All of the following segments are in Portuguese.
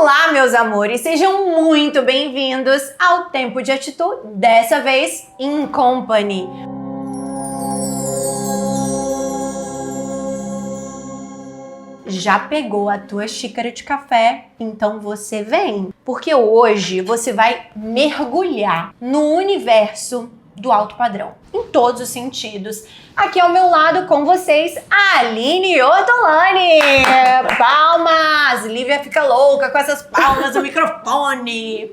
Olá, meus amores, sejam muito bem-vindos ao Tempo de Atitude, dessa vez in company. Já pegou a tua xícara de café? Então você vem, porque hoje você vai mergulhar no universo do alto padrão, em todos os sentidos. Aqui ao meu lado com vocês, a Aline Ortolani. Palmas! Lívia fica louca com essas palmas no microfone.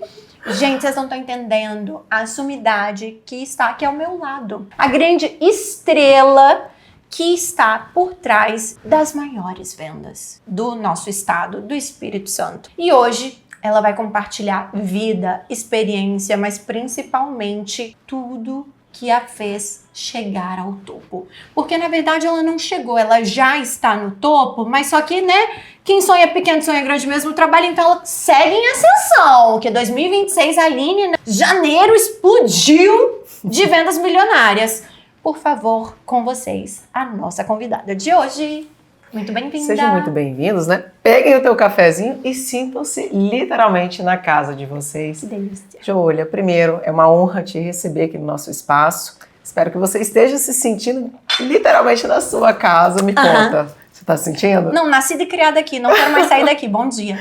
Gente, vocês não estão entendendo a sumidade que está aqui ao meu lado. A grande estrela que está por trás das maiores vendas do nosso estado, do Espírito Santo. E hoje ela vai compartilhar vida, experiência, mas principalmente tudo que a fez chegar ao topo. Porque na verdade ela não chegou, ela já está no topo, mas só que, né, quem sonha pequeno sonha grande mesmo trabalho, então ela segue em ascensão, que 2026 a Aline, né, janeiro explodiu de vendas milionárias. Por favor, com vocês, a nossa convidada de hoje. Muito bem-vinda. Sejam muito bem-vindos, né? Peguem o teu cafezinho e sintam-se literalmente na casa de vocês. Que delícia. Júlia, primeiro, é uma honra te receber aqui no nosso espaço. Espero que você esteja se sentindo literalmente na sua casa. Me conta, você tá sentindo? Não, nascida e criada aqui, não quero mais sair daqui. Bom dia.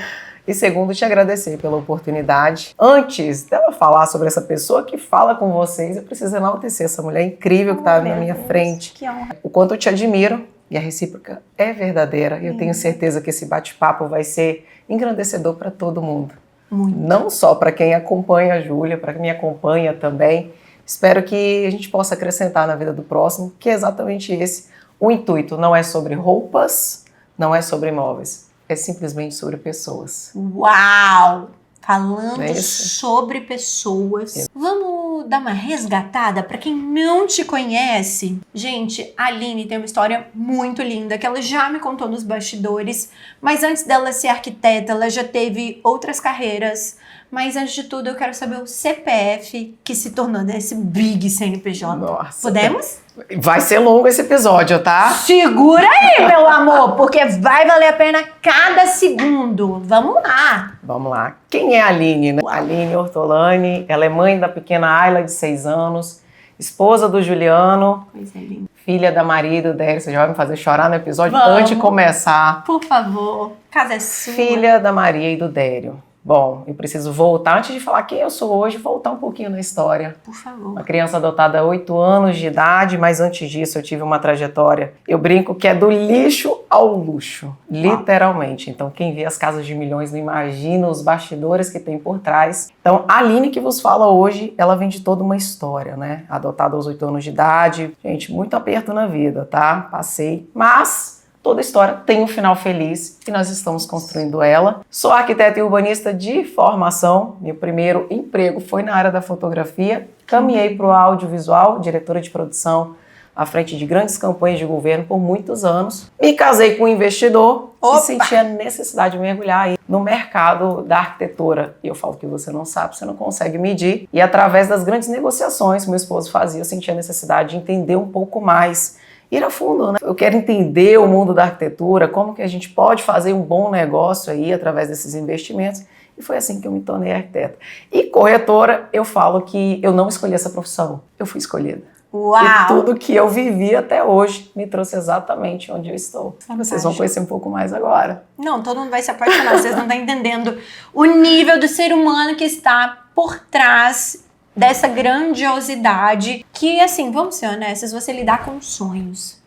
E segundo, te agradecer pela oportunidade. Antes dela falar sobre essa pessoa que fala com vocês, eu preciso enaltecer essa mulher incrível que tá na minha frente. Que honra. O quanto eu te admiro. E a recíproca é verdadeira. E eu tenho certeza que esse bate-papo vai ser engrandecedor para todo mundo. Muito. Não só para quem acompanha a Júlia, para quem me acompanha também. Espero que a gente possa acrescentar na vida do próximo, que é exatamente esse. O intuito não é sobre roupas, não é sobre imóveis. É simplesmente sobre pessoas. Uau! Falando É isso? sobre pessoas. Vamos dar uma resgatada para quem não te conhece? Gente, a Aline tem uma história muito linda que ela já me contou nos bastidores, mas antes dela ser arquiteta, ela já teve outras carreiras. Mas antes de tudo, eu quero saber o CPF que se tornou nesse big CNPJ. Nossa. Podemos? Vai ser longo esse episódio, tá? Segura aí, meu amor, porque vai valer a pena cada segundo. Vamos lá. Vamos lá. Quem é a Aline, né? Aline Ortolani, ela é mãe da pequena Ayla, de 6 anos, esposa do Juliano, Pois é, linda. filha da Maria e do Dério. Você já vai me fazer chorar no episódio Vamos. antes de começar. Por favor, casa é sua. Filha da Maria e do Dério. Bom, eu preciso voltar, antes de falar quem eu sou hoje, voltar um pouquinho na história. Por favor. Uma criança adotada há 8 anos de idade, mas antes disso eu tive uma trajetória, eu brinco que é do lixo ao luxo, literalmente. Então quem vê as casas de milhões não imagina os bastidores que tem por trás. Então a Aline que vos fala hoje, ela vem de toda uma história, né? Adotada aos 8 anos de idade, gente, muito aperto na vida, tá? Passei, mas toda história tem um final feliz e nós estamos construindo ela. Sou arquiteta e urbanista de formação. Meu primeiro emprego foi na área da fotografia. Caminhei para o audiovisual, diretora de produção, à frente de grandes campanhas de governo por muitos anos. Me casei com um investidor e senti a necessidade de mergulhar aí no mercado da arquitetura. E eu falo que você não sabe, você não consegue medir. E através das grandes negociações que meu esposo fazia, eu senti a necessidade de entender um pouco mais, ir a fundo, né? Eu quero entender o mundo da arquitetura, como que a gente pode fazer um bom negócio aí através desses investimentos. E foi assim que eu me tornei arquiteta. E corretora, eu falo que eu não escolhi essa profissão, eu fui escolhida. Uau! E tudo que eu vivi até hoje me trouxe exatamente onde eu estou. Fantástico. Vocês vão conhecer um pouco mais agora. Não, todo mundo vai se apaixonar, vocês não estão entendendo o nível do ser humano que está por trás dessa grandiosidade que, assim, vamos ser honestos, você lidar com sonhos.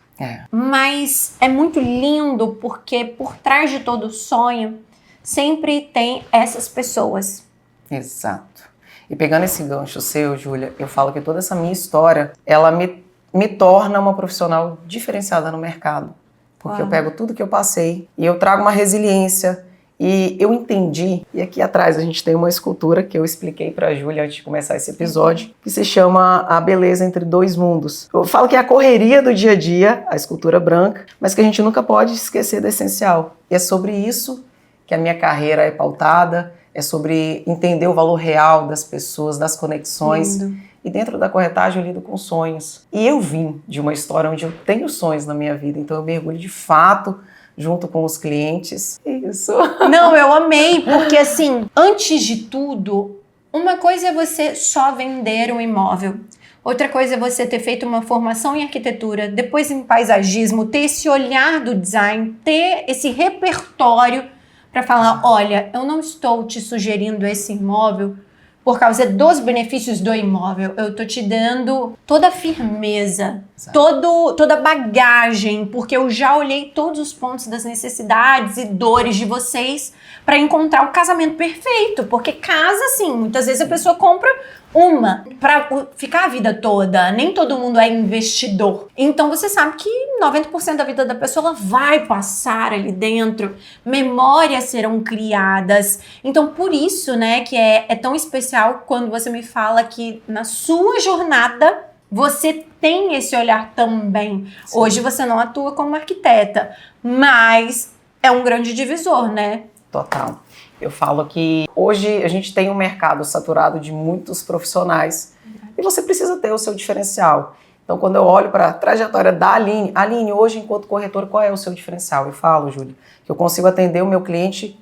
Mas é muito lindo porque por trás de todo sonho sempre tem essas pessoas. Exato. E pegando esse gancho seu, Júlia, eu falo que toda essa minha história, ela me torna uma profissional diferenciada no mercado. Porque eu pego tudo que eu passei e eu trago uma resiliência. E eu entendi, e aqui atrás a gente tem uma escultura que eu expliquei pra Júlia antes de começar esse episódio, que se chama A Beleza Entre Dois Mundos. Eu falo que é a correria do dia a dia, a escultura branca, mas que a gente nunca pode esquecer do essencial. E é sobre isso que a minha carreira é pautada, é sobre entender o valor real das pessoas, das conexões. Lindo. E dentro da corretagem eu lido com sonhos. E eu vim de uma história onde eu tenho sonhos na minha vida, então eu mergulho de fato junto com os clientes. Isso. Não, eu amei, porque assim, antes de tudo, uma coisa é você só vender um imóvel. Outra coisa é você ter feito uma formação em arquitetura, depois em paisagismo, ter esse olhar do design, ter esse repertório para falar, olha, eu não estou te sugerindo esse imóvel por causa dos benefícios do imóvel. Eu tô te dando toda a firmeza, toda a bagagem, porque eu já olhei todos os pontos das necessidades e dores de vocês para encontrar o casamento perfeito. Porque casa, assim, muitas vezes a pessoa compra uma para ficar a vida toda. Nem todo mundo é investidor. Então você sabe que 90% da vida da pessoa ela vai passar ali dentro. Memórias serão criadas. Então por isso, né, que é tão especial quando você me fala que na sua jornada você tem esse olhar também. Sim. Hoje você não atua como arquiteta, mas é um grande divisor, né? Total. Eu falo que hoje a gente tem um mercado saturado de muitos profissionais e você precisa ter o seu diferencial. Então, quando eu olho para a trajetória da Aline, hoje, enquanto corretora, qual é o seu diferencial? Eu falo, Júlia, que eu consigo atender o meu cliente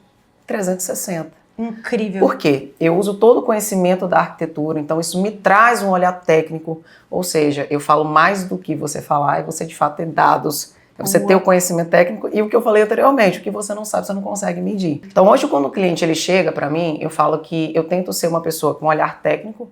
360. Incrível. Por quê? Eu uso todo o conhecimento da arquitetura, então isso me traz um olhar técnico, ou seja, eu falo mais do que você falar e você, de fato, ter dados. É você ter o conhecimento técnico e o que eu falei anteriormente, o que você não sabe, você não consegue medir. Então hoje quando o cliente ele chega para mim, eu falo que eu tento ser uma pessoa com um olhar técnico,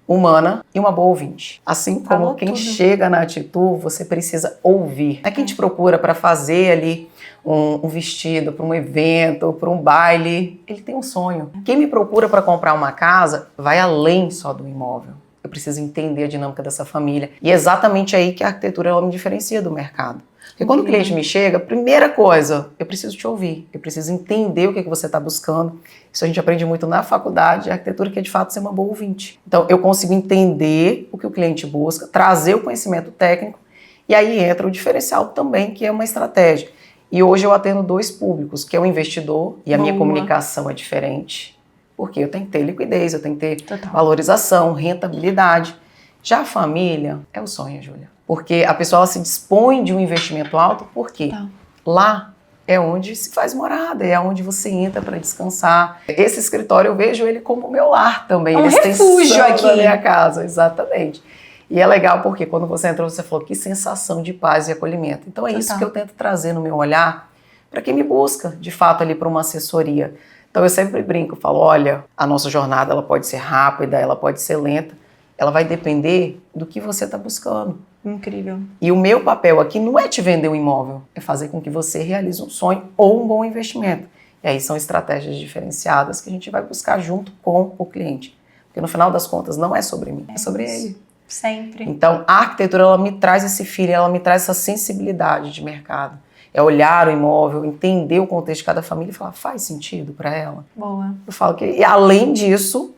humana e uma boa ouvinte. Assim como Falou quem tudo. chega na Atitude, você precisa ouvir. Não é quem te procura para fazer ali um vestido, para um evento, para um baile. Ele tem um sonho. Quem me procura para comprar uma casa vai além só do imóvel. Eu preciso entender a dinâmica dessa família. E é exatamente aí que a arquitetura ela me diferencia do mercado. Porque quando o cliente me chega, primeira coisa, eu preciso te ouvir, eu preciso entender o que você está buscando. Isso a gente aprende muito na faculdade de arquitetura, que é de fato ser uma boa ouvinte. Então, eu consigo entender o que o cliente busca, trazer o conhecimento técnico, e aí entra o diferencial também, que é uma estratégia. E hoje eu atendo dois públicos, que é o investidor, e a minha comunicação é diferente, porque eu tenho que ter liquidez, eu tenho que ter valorização, rentabilidade. Já a família é o sonho, Júlia. Porque a pessoa ela se dispõe de um investimento alto, porque lá é onde se faz morada, é onde você entra para descansar. Esse escritório eu vejo ele como o meu lar também. É um refúgio aqui da minha casa, exatamente. E é legal porque quando você entrou, você falou que sensação de paz e acolhimento. Então é isso que eu tento trazer no meu olhar para quem me busca, de fato, ali para uma assessoria. Então eu sempre brinco, falo, olha, a nossa jornada ela pode ser rápida, ela pode ser lenta, ela vai depender do que você está buscando. Incrível. E o meu papel aqui não é te vender um imóvel, é fazer com que você realize um sonho ou um bom investimento. E aí são estratégias diferenciadas que a gente vai buscar junto com o cliente. Porque no final das contas não é sobre mim, é sobre ele. Sempre. Então a arquitetura ela me traz esse feeling, ela me traz essa sensibilidade de mercado. É olhar o imóvel, entender o contexto de cada família e falar, faz sentido para ela? Boa. Eu falo que, e além disso,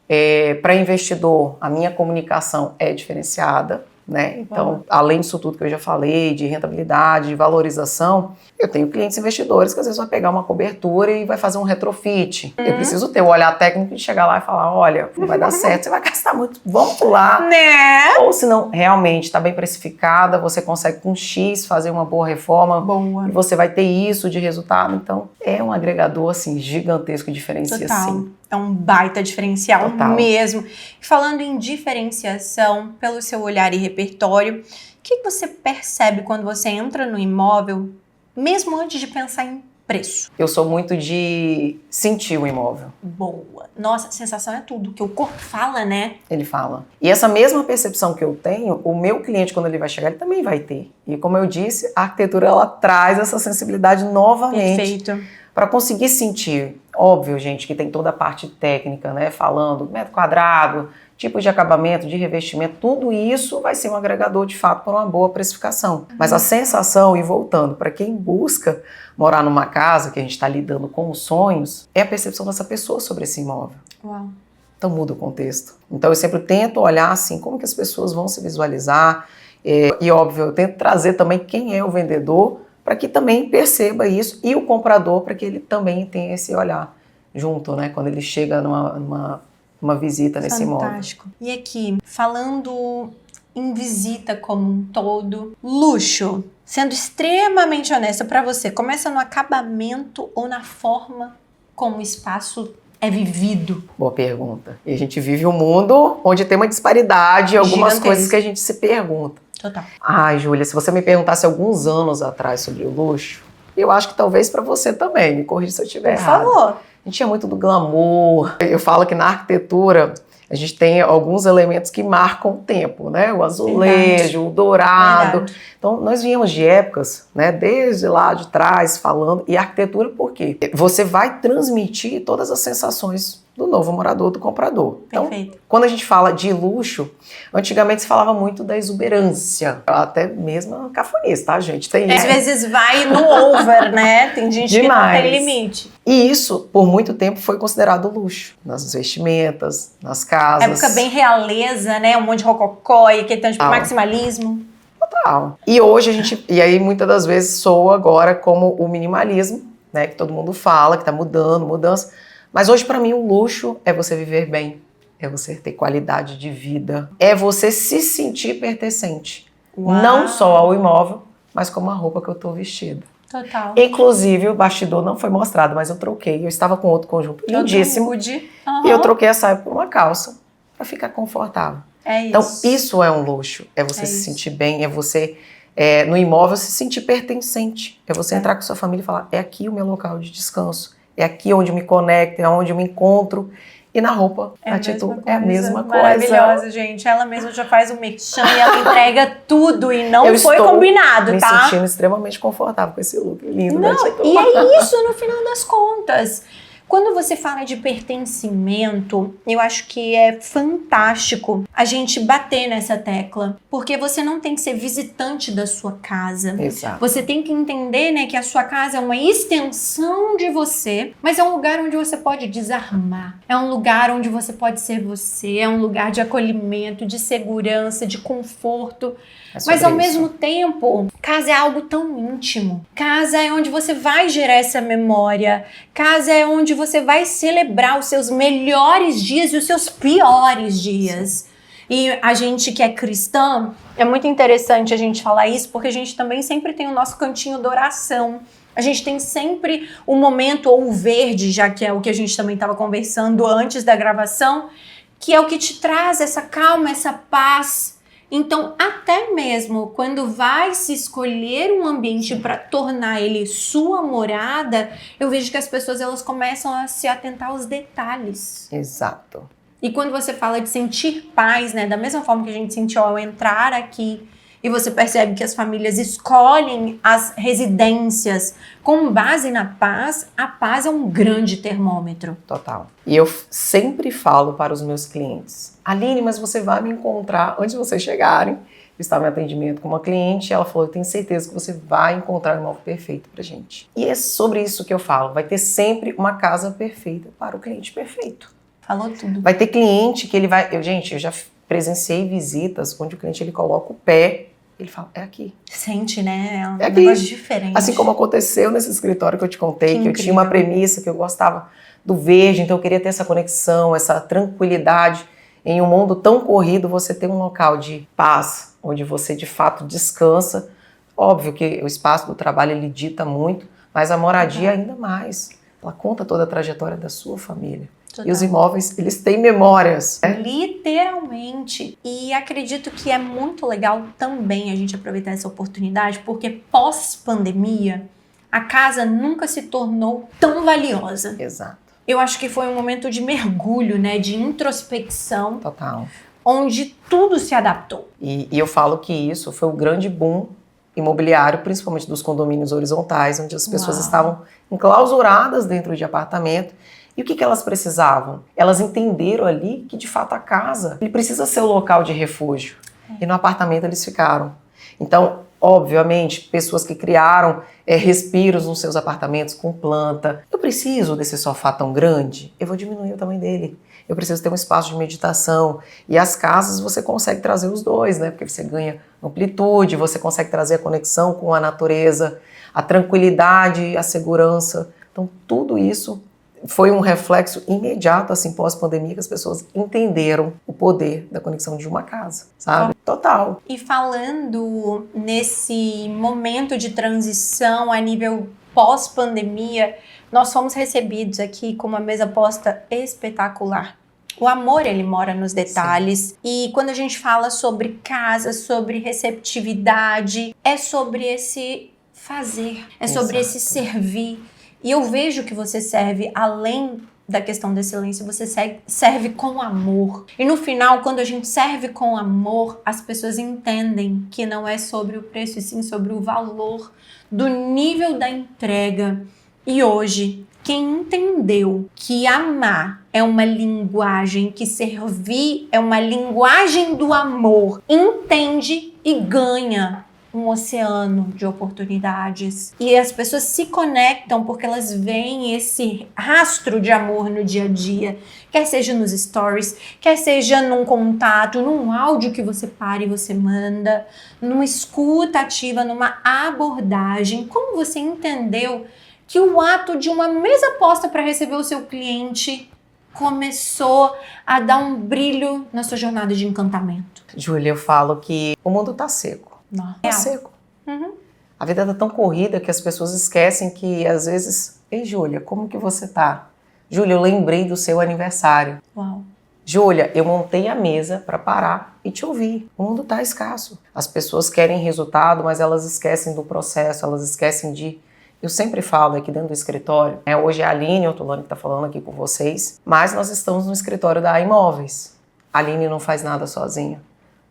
para investidor, a minha comunicação é diferenciada, né? Então, além disso tudo que eu já falei, de rentabilidade, de valorização, eu tenho clientes investidores que às vezes vai pegar uma cobertura e vai fazer um retrofit. Eu preciso ter o olhar técnico de chegar lá e falar, olha, não vai dar certo, você vai gastar muito, vamos pular. Né? Ou se não, realmente está bem precificada, você consegue com X fazer uma boa reforma. Boa. E você vai ter isso de resultado. Então, é um agregador, assim, gigantesco e diferencia, Total. sim. É um baita diferencial Total. mesmo. Falando em diferenciação, pelo seu olhar e repertório, o que você percebe quando você entra no imóvel, mesmo antes de pensar em preço? Eu sou muito de sentir o imóvel. Boa. Nossa, sensação é tudo, que o corpo fala, né? Ele fala. E essa mesma percepção que eu tenho, o meu cliente, quando ele vai chegar, ele também vai ter. E como eu disse, a arquitetura, ela traz essa sensibilidade novamente. Perfeito. Para conseguir sentir, óbvio, gente, que tem toda a parte técnica, né, falando metro quadrado, tipo de acabamento, de revestimento, tudo isso vai ser um agregador, de fato, para uma boa precificação. Mas a sensação, e voltando, para quem busca morar numa casa, que a gente está lidando com os sonhos, é a percepção dessa pessoa sobre esse imóvel. Uau. Então muda o contexto. Então eu sempre tento olhar assim, como que as pessoas vão se visualizar, e óbvio, eu tento trazer também quem é o vendedor, para que também perceba isso, e o comprador, para que ele também tenha esse olhar junto, né? Quando ele chega numa visita nesse imóvel. Fantástico. E aqui, falando em visita como um todo. Luxo, sendo extremamente honesta pra você, começa no acabamento ou na forma como o espaço é vivido? Boa pergunta. E a gente vive um mundo onde tem uma disparidade, algumas Gigantesco. coisas que a gente se pergunta. Total. Ai, Júlia, se você me perguntasse alguns anos atrás sobre o luxo, eu acho que talvez para você também, me corrija se eu estiver Por errado. favor. A gente tinha muito do glamour. Eu falo que na arquitetura a gente tem alguns elementos que marcam o tempo, né? O azulejo, o dourado. Verdade. Então, nós viemos de épocas, né? Desde lá de trás, falando. E a arquitetura, por quê? Você vai transmitir todas as sensações do novo morador, do comprador. Então, Perfeito. quando a gente fala de luxo, antigamente se falava muito da exuberância. Até mesmo a cafonice, tá, gente? Tem Às vezes vai no over, né? Tem gente Demais. que não tem limite. E isso, por muito tempo, foi considerado luxo. Nas vestimentas, nas casas. Época bem realeza, né? Um monte de rococó e aquele tanto de maximalismo. Total. E hoje a gente, e aí muitas das vezes soa agora como o minimalismo, né? Que todo mundo fala, que tá mudando, mudança. Mas hoje pra mim o luxo é você viver bem, é você ter qualidade de vida, é você se sentir pertencente. Uau. Não só ao imóvel, mas como a roupa que eu tô vestida. Total. Inclusive o bastidor não foi mostrado, mas eu troquei. Eu estava com outro conjunto lindíssimo e eu troquei a saia por uma calça pra ficar confortável. É isso. Então, isso é um luxo. É você se sentir bem, é você, no imóvel, se sentir pertencente. É você entrar com sua família e falar, é aqui o meu local de descanso. É aqui onde eu me conecto, é onde eu me encontro. E na roupa, a atitude é a mesma coisa. Maravilhosa, gente. Ela mesma já faz o merchan e ela entrega tudo e não Eu foi estou combinado, me tá? sentindo extremamente confortável com esse look lindo da Não, atitude. e é isso no final das contas. Quando você fala de pertencimento, eu acho que é fantástico a gente bater nessa tecla, porque você não tem que ser visitante da sua casa. Exato. Você tem que entender, né, que a sua casa é uma extensão de você, mas é um lugar onde você pode desarmar. É um lugar onde você pode ser você, é um lugar de acolhimento, de segurança, de conforto. Mas ao mesmo tempo, casa é algo tão íntimo. Casa é onde você vai gerar essa memória. Casa é onde você vai celebrar os seus melhores dias e os seus piores dias. E a gente que é cristã, é muito interessante a gente falar isso, porque a gente também sempre tem o nosso cantinho de oração. A gente tem sempre o momento, ou o verde, já que é o que a gente também estava conversando antes da gravação, que é o que te traz essa calma, essa paz. Então, até mesmo quando vai se escolher um ambiente para tornar ele sua morada, eu vejo que as pessoas elas começam a se atentar aos detalhes. Exato. E quando você fala de sentir paz, né, da mesma forma que a gente sentiu ao entrar aqui, e você percebe que as famílias escolhem as residências com base na paz, a paz é um grande termômetro. Total. E eu sempre falo para os meus clientes, Aline, mas você vai me encontrar antes de vocês chegarem. Eu estava em atendimento com uma cliente e ela falou, eu tenho certeza que você vai encontrar o imóvel perfeito pra gente. E é sobre isso que eu falo, vai ter sempre uma casa perfeita para o cliente perfeito. Falou tudo. Vai ter cliente que ele vai... Eu já presenciei visitas onde o cliente ele coloca o pé, ele fala, é aqui. Sente, né? É um É aqui. negócio diferente. Assim como aconteceu nesse escritório que eu te contei, que eu incrível. tinha uma premissa que eu gostava do verde, então eu queria ter essa conexão, essa tranquilidade. Em um mundo tão corrido, você tem um local de paz, onde você de fato descansa. Óbvio que o espaço do trabalho ele dita muito, mas a moradia ainda mais. Ela conta toda a trajetória da sua família. Total. E os imóveis, eles têm memórias. Né? Literalmente. E acredito que é muito legal também a gente aproveitar essa oportunidade, porque pós-pandemia, a casa nunca se tornou tão valiosa. Exato. Eu acho que foi um momento de mergulho, né? De introspecção, Total. onde tudo se adaptou. E eu falo que isso foi o grande boom imobiliário, principalmente dos condomínios horizontais, onde as pessoas estavam enclausuradas dentro de apartamento. E o que elas precisavam? Elas entenderam ali que, de fato, a casa ele precisa ser o local de refúgio. E no apartamento eles ficaram. Então, obviamente, pessoas que criaram respiros nos seus apartamentos com planta. Eu preciso desse sofá tão grande? Eu vou diminuir o tamanho dele. Eu preciso ter um espaço de meditação. E as casas você consegue trazer os dois, né? Porque você ganha amplitude, você consegue trazer a conexão com a natureza, a tranquilidade, a segurança. Então, tudo isso foi um reflexo imediato, assim, pós-pandemia, que as pessoas entenderam o poder da conexão de uma casa, sabe? Total. E falando nesse momento de transição a nível pós-pandemia, nós fomos recebidos aqui com uma mesa posta espetacular. O amor, ele mora nos detalhes. Sim. E quando a gente fala sobre casa, sobre receptividade, é sobre esse fazer, é sobre esse servir. E eu vejo que você serve além da questão da excelência, você serve com amor. E no final, quando a gente serve com amor, as pessoas entendem que não é sobre o preço, e sim sobre o valor do nível da entrega. E hoje, quem entendeu que amar é uma linguagem, que servir é uma linguagem do amor, entende e ganha um oceano de oportunidades. E as pessoas se conectam porque elas veem esse rastro de amor no dia a dia, quer seja nos stories, quer seja num contato, num áudio que você para e você manda, numa escuta ativa, numa abordagem. Como você entendeu que o ato de uma mesa posta para receber o seu cliente começou a dar um brilho na sua jornada de encantamento? Júlia, eu falo que o mundo tá seco. Não. Tá seco. A vida tá tão corrida que as pessoas esquecem que, às vezes... Ei, Júlia, como que você tá? Júlia, eu lembrei do seu aniversário. Uau. Júlia, eu montei a mesa para parar e te ouvir. O mundo tá escasso. As pessoas querem resultado, mas elas esquecem do processo, elas esquecem de... Eu sempre falo aqui dentro do escritório, hoje é a Aline Ortolani que está falando aqui com vocês, mas nós estamos no escritório da Imóveis. A Aline não faz nada sozinha.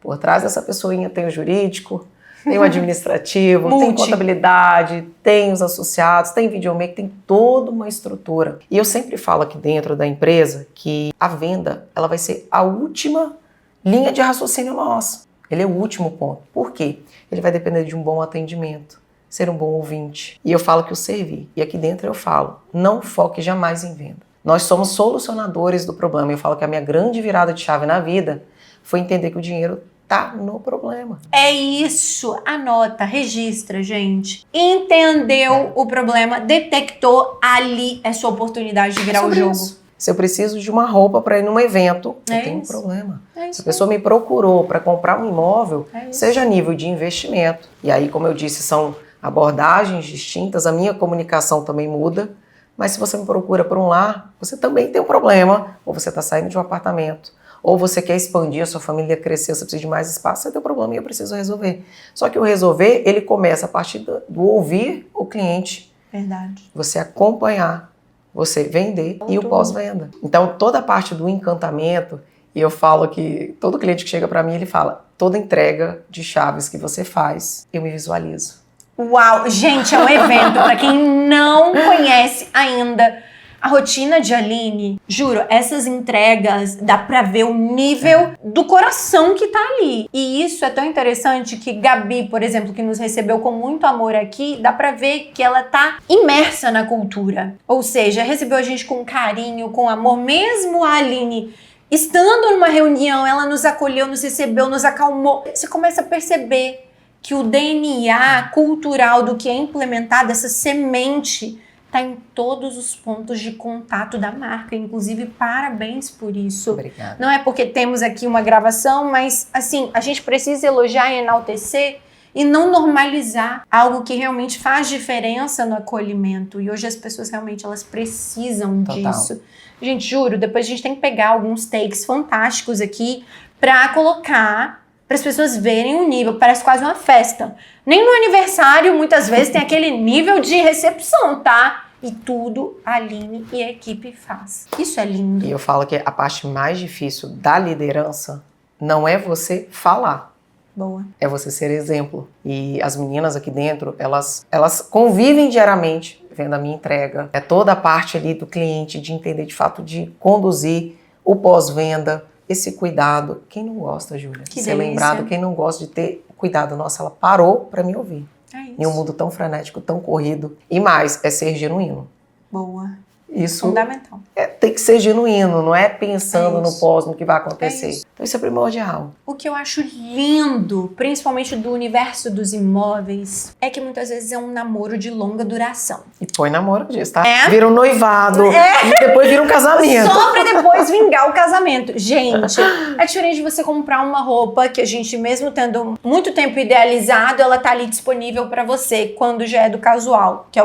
Por trás dessa pessoinha tem o jurídico, tem o administrativo, tem contabilidade, tem os associados, tem videomaker, tem toda uma estrutura. E eu sempre falo aqui dentro da empresa que a venda, ela vai ser a última linha de raciocínio nossa. Ele é o último ponto. Por quê? Ele vai depender de um bom atendimento, ser um bom ouvinte. E eu falo que o servir. E aqui dentro eu falo, não foque jamais em venda. Nós somos solucionadores do problema. Eu falo que a minha grande virada de chave na vida foi entender que o dinheiro tá no problema. É isso. Anota, registra, gente. Entendeu o problema, detectou, ali é sua oportunidade de virar o jogo. Isso. Se eu preciso de uma roupa para ir num evento, eu tenho um problema. Se a pessoa me procurou para comprar um imóvel, seja a nível de investimento. E aí, como eu disse, são abordagens distintas, a minha comunicação também muda. Mas se você me procura por um lar, você também tem um problema. Ou você está saindo de um apartamento, ou você quer expandir, a sua família crescer, você precisa de mais espaço, você tem um problema e eu preciso resolver. Só que o resolver, ele começa a partir do ouvir o cliente. Verdade. Você acompanhar, você vender e o pós-venda. Então, toda a parte do encantamento, e eu falo que todo cliente que chega para mim, ele fala, toda entrega de chaves que você faz, eu me visualizo. Uau! Gente, é um evento para quem não conhece ainda a rotina de Aline. Juro, essas entregas dá pra ver o nível do coração que tá ali. E isso é tão interessante que Gabi, por exemplo, que nos recebeu com muito amor aqui, dá pra ver que ela tá imersa na cultura. Ou seja, recebeu a gente com carinho, com amor. Mesmo a Aline estando numa reunião, ela nos acolheu, nos recebeu, nos acalmou. Você começa a perceber que o DNA cultural do que é implementado, essa semente, está em todos os pontos de contato da marca. Inclusive, parabéns por isso. Obrigada. Não é porque temos aqui uma gravação, mas assim, a gente precisa elogiar e enaltecer e não normalizar algo que realmente faz diferença no acolhimento. E hoje as pessoas realmente elas precisam disso. Gente, juro, depois a gente tem que pegar alguns takes fantásticos aqui para colocar, para as pessoas verem o nível. Parece quase uma festa. Nem no aniversário, muitas vezes, tem aquele nível de recepção, tá? E tudo a Aline e a equipe faz. Isso é lindo. E eu falo que a parte mais difícil da liderança não é você falar. Boa. É você ser exemplo. E as meninas aqui dentro, elas convivem diariamente vendo a minha entrega. É toda a parte ali do cliente, de entender de fato, de conduzir o pós-venda, esse cuidado. Quem não gosta, Júlia? Que ser delícia. lembrado, quem não gosta de ter cuidado. Nossa, ela parou para me ouvir. É isso. Em um mundo tão frenético, tão corrido. E mais, é ser genuíno. Boa. Isso Fundamental. tem que ser genuíno, não é pensando no isso. pós, no que vai acontecer. Isso. Então isso é primordial. O que eu acho lindo, principalmente do universo dos imóveis, é que muitas vezes é um namoro de longa duração. E põe namoro disso, tá? É? Vira um noivado, e depois vira um casamento. Só pra depois vingar o casamento. Gente, é diferente de você comprar uma roupa que a gente, mesmo tendo muito tempo idealizado, ela tá ali disponível pra você quando já é do casual, que é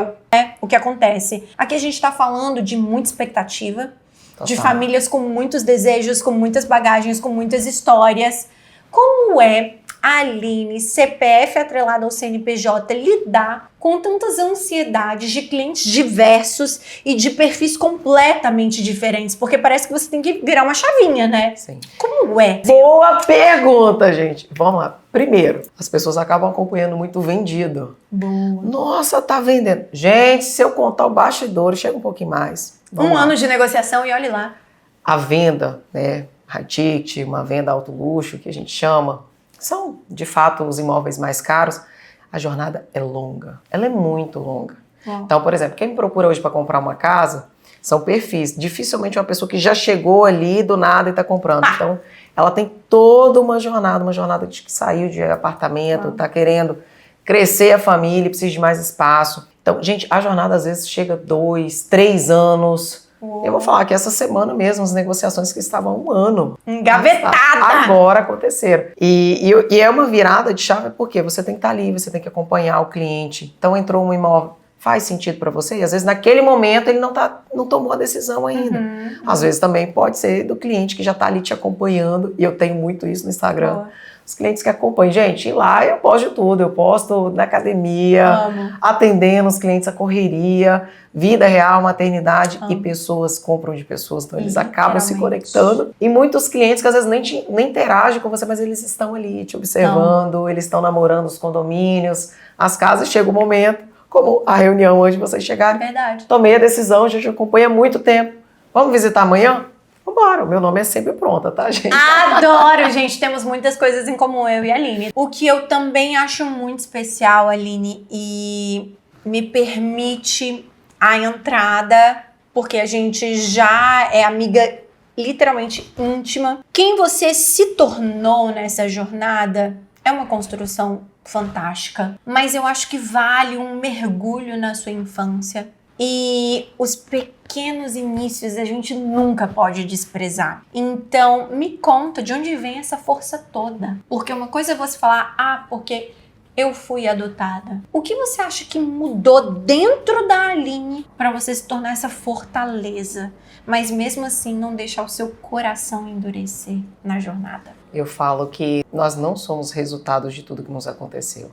o que acontece. Aqui a gente tá falando de muita expectativa, de Total. famílias com muitos desejos, com muitas bagagens, com muitas histórias. Como é a Aline, CPF atrelado ao CNPJ, lidar com tantas ansiedades de clientes diversos e de perfis completamente diferentes? Porque parece que você tem que virar uma chavinha, né? Sim. Como é? Boa pergunta, gente. Vamos lá. Primeiro, as pessoas acabam acompanhando muito vendido. Boa. Nossa, tá vendendo. Gente, se eu contar o bastidor, chega um pouquinho mais. Vamos Um lá. ano de negociação e olhe lá. A venda, né, high ticket, uma venda alto luxo, que a gente chama, são, de fato, os imóveis mais caros. A jornada é longa. Ela é muito longa. Então, por exemplo, quem me procura hoje para comprar uma casa, são perfis. Dificilmente uma pessoa que já chegou ali do nada e está comprando. Então, ela tem toda uma jornada de que saiu de apartamento, está querendo crescer a família, precisa de mais espaço. Então, gente, a jornada às vezes chega 2, 3 anos. Eu vou falar que essa semana mesmo, as negociações que estavam há um ano. Engavetada! Agora aconteceram. E é uma virada de chave porque você tem que estar ali, você tem que acompanhar o cliente. Então entrou um imóvel, faz sentido para você? E às vezes naquele momento ele não tomou a decisão ainda. Às vezes também pode ser do cliente que já está ali te acompanhando. E eu tenho muito isso no Instagram. Boa. Os clientes que acompanham. Gente, ir lá eu posto de tudo. Eu posto na academia, Amo. atendendo os clientes, a correria, vida real, maternidade. E pessoas compram de pessoas. Então eles acabam se conectando. E muitos clientes que às vezes nem interagem com você, mas eles estão ali te observando. Eles estão namorando os condomínios, as casas. Chega o momento, como a reunião antes de vocês chegarem. Verdade. Tomei a decisão, a gente acompanha há muito tempo. Vamos visitar amanhã? Vambora, o meu nome é sempre pronta, tá, gente? Adoro, gente. Temos muitas coisas em comum, eu e a Aline. O que eu também acho muito especial, Aline, e me permite a entrada, porque a gente já é amiga literalmente íntima. Quem você se tornou nessa jornada é uma construção fantástica, mas eu acho que vale um mergulho na sua infância. E os pequenos inícios a gente nunca pode desprezar. Então, me conta de onde vem essa força toda. Porque uma coisa é você falar, porque eu fui adotada. O que você acha que mudou dentro da Aline para você se tornar essa fortaleza, mas mesmo assim não deixar o seu coração endurecer na jornada? Eu falo que nós não somos resultados de tudo que nos aconteceu.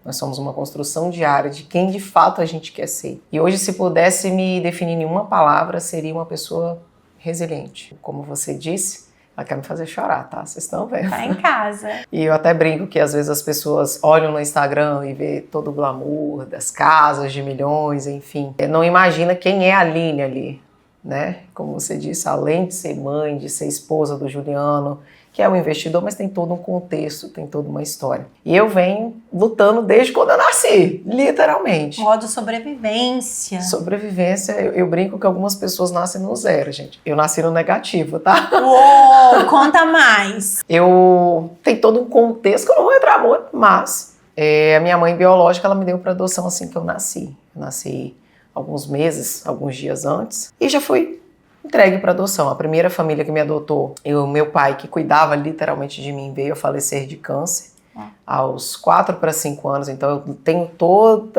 Nós somos uma construção diária de quem de fato a gente quer ser. E hoje, se pudesse me definir em uma palavra, seria uma pessoa resiliente. Como você disse, ela quer me fazer chorar, tá? Vocês estão vendo? Tá em casa. E eu até brinco que às vezes as pessoas olham no Instagram e vê todo o glamour das casas de milhões, enfim. Não imagina quem é a Aline ali, né? Como você disse, além de ser mãe, de ser esposa do Juliano, que é um investidor, mas tem todo um contexto, tem toda uma história. E eu venho lutando desde quando eu nasci, literalmente. Modo sobrevivência. Sobrevivência, eu brinco que algumas pessoas nascem no zero, gente. Eu nasci no negativo, tá? Uou, conta mais. Tem todo um contexto que eu não vou entrar muito, mas a minha mãe biológica, ela me deu para adoção assim que eu nasci. Eu nasci alguns meses, alguns dias antes, e já fui entregue para adoção. A primeira família que me adotou, meu pai, que cuidava literalmente de mim, veio a falecer de câncer aos 4 para 5 anos. Então eu tenho todo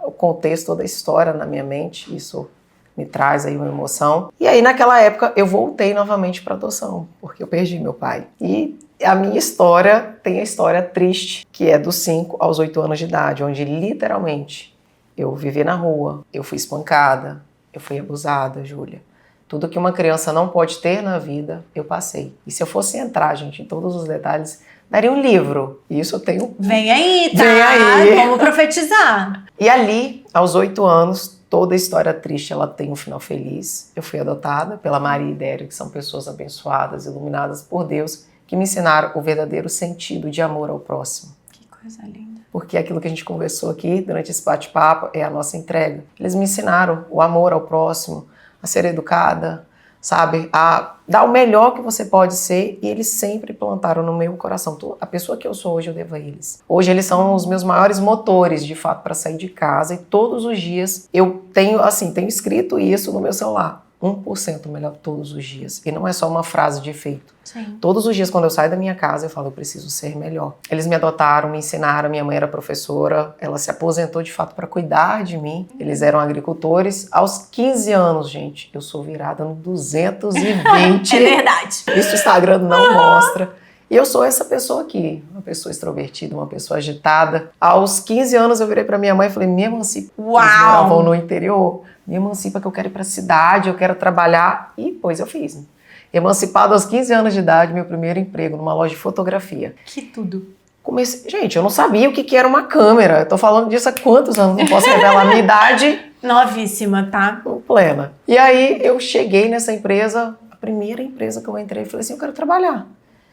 o contexto, toda a história na minha mente. Isso me traz aí uma emoção. E aí naquela época eu voltei novamente para adoção, porque eu perdi meu pai. E a minha história tem a história triste, que é dos 5 aos 8 anos de idade, onde literalmente eu vivi na rua, eu fui espancada, eu fui abusada, Júlia. Tudo que uma criança não pode ter na vida, eu passei. E se eu fosse entrar, gente, em todos os detalhes, daria um livro. E isso eu tenho... Vem aí, tá? Vem aí. Vamos profetizar. E ali, aos 8 anos, toda a história triste, ela tem um final feliz. Eu fui adotada pela Maria e Dério, que são pessoas abençoadas, iluminadas por Deus, que me ensinaram o verdadeiro sentido de amor ao próximo. Que coisa linda. Porque aquilo que a gente conversou aqui durante esse bate-papo é a nossa entrega. Eles me ensinaram o amor ao próximo, a ser educada, sabe? A dar o melhor que você pode ser, e eles sempre plantaram no meu coração. A pessoa que eu sou hoje, eu devo a eles. Hoje eles são os meus maiores motores, de fato, para sair de casa, e todos os dias eu tenho, assim, tenho escrito isso no meu celular. 1% melhor todos os dias. E não é só uma frase de efeito. Sim. Todos os dias, quando eu saio da minha casa, eu falo, eu preciso ser melhor. Eles me adotaram, me ensinaram, minha mãe era professora, ela se aposentou de fato para cuidar de mim. Eles eram agricultores. Aos 15 anos, gente, eu sou virada no 220. É verdade. Isso o Instagram não mostra. E eu sou essa pessoa aqui, uma pessoa extrovertida, uma pessoa agitada. Aos 15 anos eu virei para minha mãe e falei, me emancipa. Uau! Eles moravam no interior. Me emancipa que eu quero ir para a cidade, eu quero trabalhar. E, pois, eu fiz. Emancipado aos 15 anos de idade, meu primeiro emprego numa loja de fotografia. Que tudo. Comecei... Gente, eu não sabia o que era uma câmera. Eu tô falando disso há quantos anos? Não posso revelar a minha idade. Novíssima, tá? Plena. E aí, eu cheguei nessa empresa, a primeira empresa que eu entrei, e falei assim, eu quero trabalhar.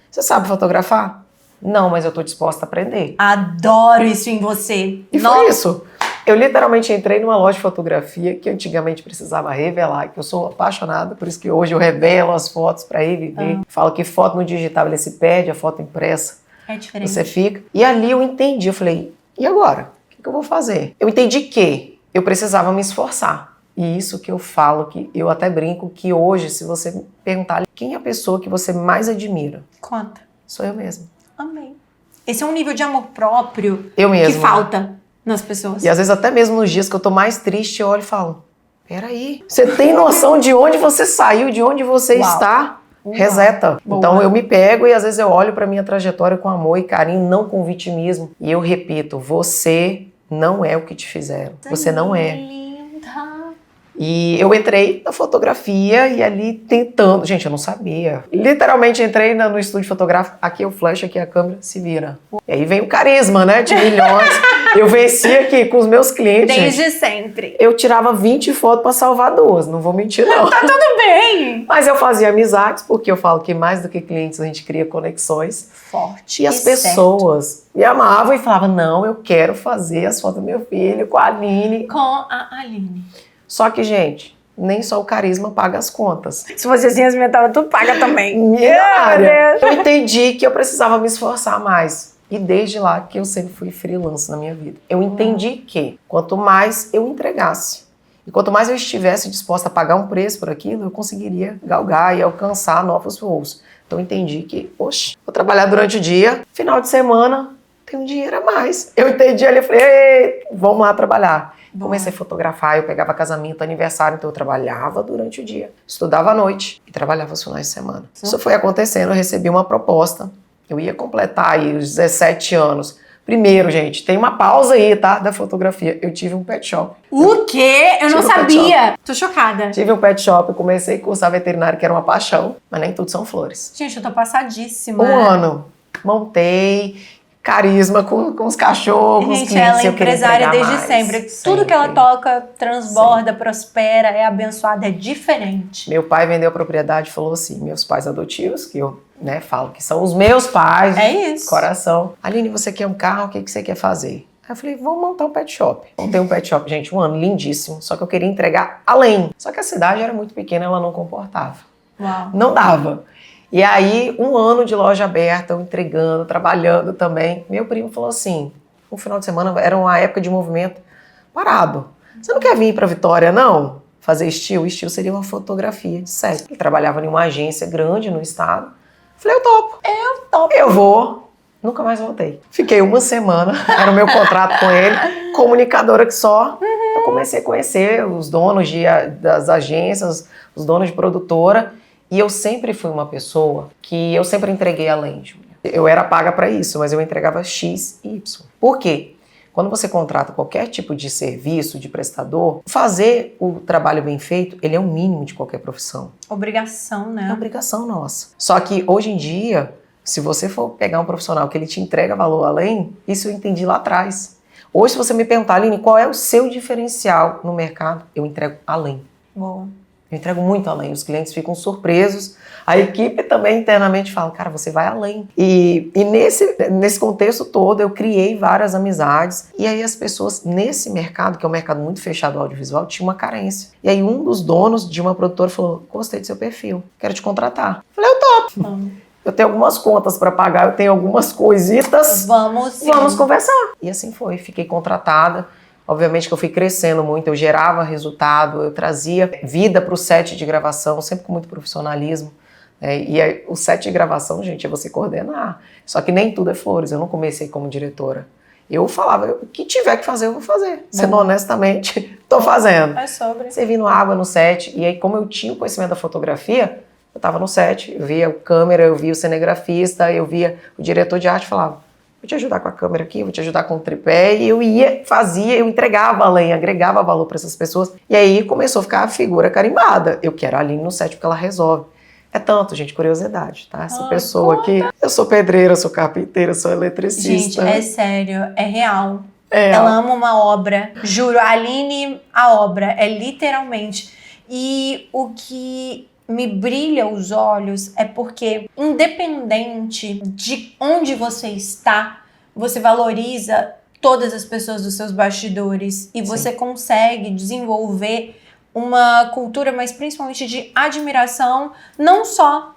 Você sabe fotografar? Não, mas eu tô disposta a aprender. Adoro isso em você. E foi isso. Eu literalmente entrei numa loja de fotografia que antigamente precisava revelar, que eu sou apaixonada, por isso que hoje eu revelo as fotos para ele ver. Falo que foto no digital ele se perde, a foto impressa É diferente. você fica. E ali eu entendi, eu falei, e agora? O que eu vou fazer? Eu entendi que eu precisava me esforçar. E isso que eu falo, que eu até brinco, que hoje, se você me perguntar quem é a pessoa que você mais admira, Conta. sou eu mesma. Amém. Esse é um nível de amor próprio Eu mesma. que falta nas pessoas. E às vezes até mesmo nos dias que eu tô mais triste, eu olho e falo, peraí, você tem noção de onde você saiu, de onde você está? Reseta. Boa. Então eu me pego e às vezes eu olho pra minha trajetória com amor e carinho, não com vitimismo. E eu repito, você não é o que te fizeram. Você não é. Linda. E eu entrei na fotografia e ali tentando... Gente, eu não sabia. Literalmente entrei no estúdio fotográfico. Aqui é o flash, aqui é a câmera, se vira. E aí vem o carisma, né? De milhões. Eu venci aqui com os meus clientes. Desde gente, sempre. eu tirava 20 fotos pra salvar 2. Não vou mentir, não. Tá tudo bem. Mas eu fazia amizades, porque eu falo que mais do que clientes a gente cria conexões. Forte. E as pessoas me amavam e falavam, não, eu quero fazer as fotos do meu filho com a Aline. Com a Aline. Só que, gente, nem só o carisma paga as contas. Se você se respeitava, tu paga também. Milionária. Eu entendi que eu precisava me esforçar mais. E desde lá que eu sempre fui freelance na minha vida. Eu entendi que quanto mais eu entregasse, e quanto mais eu estivesse disposta a pagar um preço por aquilo, eu conseguiria galgar e alcançar novos voos. Então eu entendi que, poxa, vou trabalhar durante o dia, final de semana, tem um dinheiro a mais. Eu entendi ali, eu falei, ei, vamos lá trabalhar. Boa. Comecei a fotografar, eu pegava casamento, aniversário, então eu trabalhava durante o dia, estudava à noite e trabalhava os finais de semana. Isso foi acontecendo, eu recebi uma proposta, eu ia completar aí os 17 anos. Primeiro, gente, tem uma pausa aí, tá, da fotografia. Eu tive um pet shop. O quê? Eu não Tive um pet sabia. Tô chocada. Tive um pet shop, comecei a cursar veterinário, que era uma paixão, mas nem tudo são flores. Gente, eu tô passadíssima. Um ano, montei... carisma com os cachorros, com os Gente, clientes. ela é eu queria empresária entregar desde mais. sempre. Tudo que ela toca, transborda, prospera, é abençoada, é diferente. Meu pai vendeu a propriedade e falou assim, meus pais adotivos, que eu falo que são os meus pais, É isso. coração. Aline, você quer um carro, o que você quer fazer? Aí eu falei, vamos montar um pet shop. Montei um pet shop, gente, um ano lindíssimo, só que eu queria entregar além. Só que a cidade era muito pequena, ela não comportava. Uau. Não dava. E aí, um ano de loja aberta, eu entregando, trabalhando também. Meu primo falou assim, no final de semana, era uma época de movimento parado. Você não quer vir para Vitória, não? Fazer estilo? Estilo seria uma fotografia de set. Ele trabalhava em uma agência grande no estado. Falei, eu topo. Eu vou. Nunca mais voltei. Fiquei uma semana, era o meu contrato com ele, comunicadora que só. Eu comecei a conhecer os donos das agências, os donos de produtora. E eu sempre fui uma pessoa que eu sempre entreguei além, Júlia. Eu era paga para isso, mas eu entregava X e Y. Por quê? Quando você contrata qualquer tipo de serviço, de prestador, fazer o trabalho bem feito, ele é o mínimo de qualquer profissão. Obrigação, né? É obrigação nossa. Só que hoje em dia, se você for pegar um profissional que ele te entrega valor além, isso eu entendi lá atrás. Hoje, se você me perguntar, Aline, qual é o seu diferencial no mercado? Eu entrego além. Boa. Eu entrego muito além, os clientes ficam surpresos. A equipe também internamente fala, cara, você vai além. E nesse contexto todo, eu criei várias amizades. E aí as pessoas, nesse mercado, que é um mercado muito fechado audiovisual, tinha uma carência. E aí um dos donos de uma produtora falou, gostei do seu perfil, quero te contratar. Eu falei, eu topo. Eu tenho algumas contas para pagar, eu tenho algumas coisitas. Vamos conversar. E assim foi, fiquei contratada. Obviamente que eu fui crescendo muito, eu gerava resultado, eu trazia vida para o set de gravação, sempre com muito profissionalismo. E aí, o set de gravação, gente, é você coordenar. Só que nem tudo é flores, eu não comecei como diretora. Eu falava, o que tiver que fazer, eu vou fazer. Sendo honestamente, tô fazendo. É sobre. Servindo água no set, e aí como eu tinha o conhecimento da fotografia, eu tava no set, eu via a câmera, eu via o cinegrafista, eu via o diretor de arte, falava, vou te ajudar com a câmera aqui, vou te ajudar com o tripé, e eu ia, fazia, eu entregava além, agregava valor para essas pessoas, e aí começou a ficar a figura carimbada. Eu quero a Aline no set porque ela resolve. É tanto, gente, curiosidade, tá? Essa pessoa aqui, eu sou pedreira, eu sou carpinteira, eu sou eletricista. Gente, é sério, é real. Ela ama uma obra, juro, a Aline, a obra, é literalmente. E o que me brilha os olhos é porque, independente de onde você está, você valoriza todas as pessoas dos seus bastidores e você consegue desenvolver uma cultura, mas principalmente de admiração, não só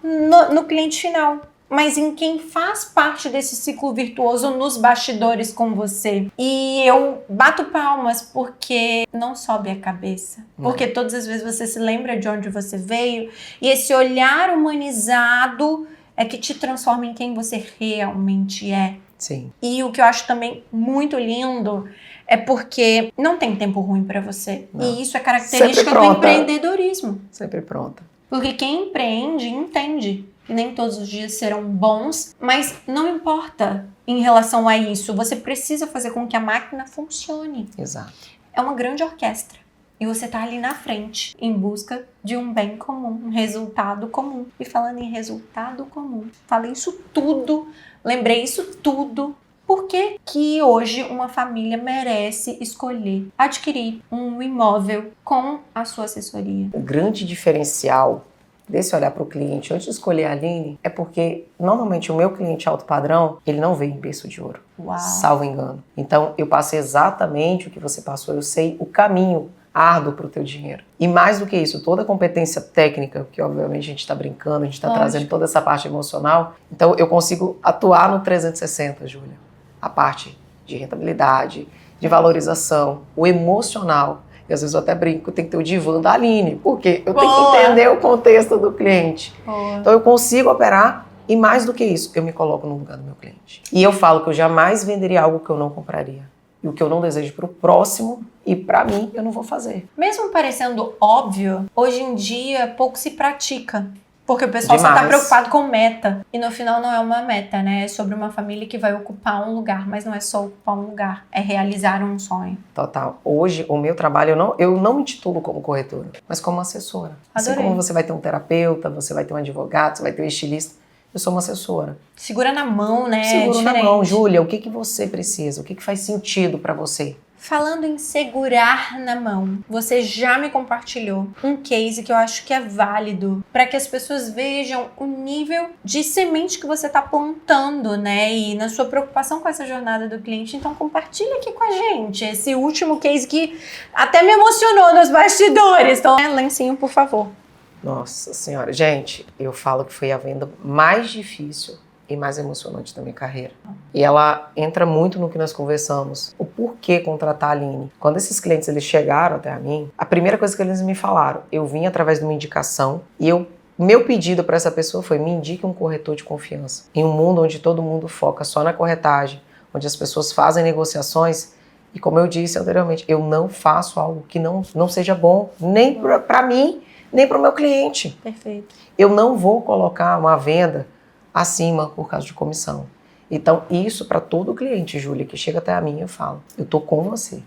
no cliente final, mas em quem faz parte desse ciclo virtuoso nos bastidores com você. E eu bato palmas porque não sobe a cabeça. Porque todas as vezes você se lembra de onde você veio e esse olhar humanizado é que te transforma em quem você realmente é. Sim. E o que eu acho também muito lindo é porque não tem tempo ruim pra você. Não. E isso é característica do empreendedorismo. Sempre pronta. Porque quem empreende entende que nem todos os dias serão bons, mas não importa em relação a isso. Você precisa fazer com que a máquina funcione. Exato. É uma grande orquestra. E você tá ali na frente, em busca de um bem comum, um resultado comum. E falando em resultado comum, falei isso tudo, lembrei isso tudo. Por que que hoje uma família merece escolher adquirir um imóvel com a sua assessoria? O grande diferencial desse olhar para o cliente antes de escolher a Aline é porque normalmente o meu cliente alto padrão, ele não veio em berço de ouro, salvo engano. Então eu passei exatamente o que você passou, eu sei o caminho árduo para o teu dinheiro. E mais do que isso, toda a competência técnica, que obviamente a gente está brincando, a gente está trazendo toda essa parte emocional, então eu consigo atuar no 360, Júlia. A parte de rentabilidade, de valorização, o emocional. E às vezes eu até brinco, tem que ter o divã da Aline, porque eu tenho que entender o contexto do cliente. Então eu consigo operar e mais do que isso, eu me coloco no lugar do meu cliente. E eu falo que eu jamais venderia algo que eu não compraria. E o que eu não desejo para o próximo e para mim, eu não vou fazer. Mesmo parecendo óbvio, hoje em dia pouco se pratica. Porque o pessoal só tá preocupado com meta. E no final não é uma meta, né? É sobre uma família que vai ocupar um lugar. Mas não é só ocupar um lugar, é realizar um sonho. Total. Hoje, o meu trabalho, eu não me titulo como corretora, mas como assessora. Adorei. Assim como você vai ter um terapeuta, você vai ter um advogado, você vai ter um estilista, eu sou uma assessora. Segura na mão, né? Segura na mão. Júlia, o que você precisa? O que faz sentido para você? Falando em segurar na mão, você já me compartilhou um case que eu acho que é válido para que as pessoas vejam o nível de semente que você está plantando, né? E na sua preocupação com essa jornada do cliente. Então compartilha aqui com a gente esse último case que até me emocionou nos bastidores. Então, lencinho, por favor. Nossa Senhora. Gente, eu falo que foi a venda mais difícil e mais emocionante da minha carreira. E ela entra muito no que nós conversamos. O porquê contratar a Aline. Quando esses clientes eles chegaram até a mim, a primeira coisa que eles me falaram, eu vim através de uma indicação e meu pedido para essa pessoa foi me indique um corretor de confiança. Em um mundo onde todo mundo foca só na corretagem, onde as pessoas fazem negociações e como eu disse anteriormente, eu não faço algo que não seja bom nem para mim, nem para o meu cliente. Perfeito. Eu não vou colocar uma venda acima por causa de comissão. Então, isso para todo cliente, Júlia, que chega até a mim, eu falo, eu tô com você.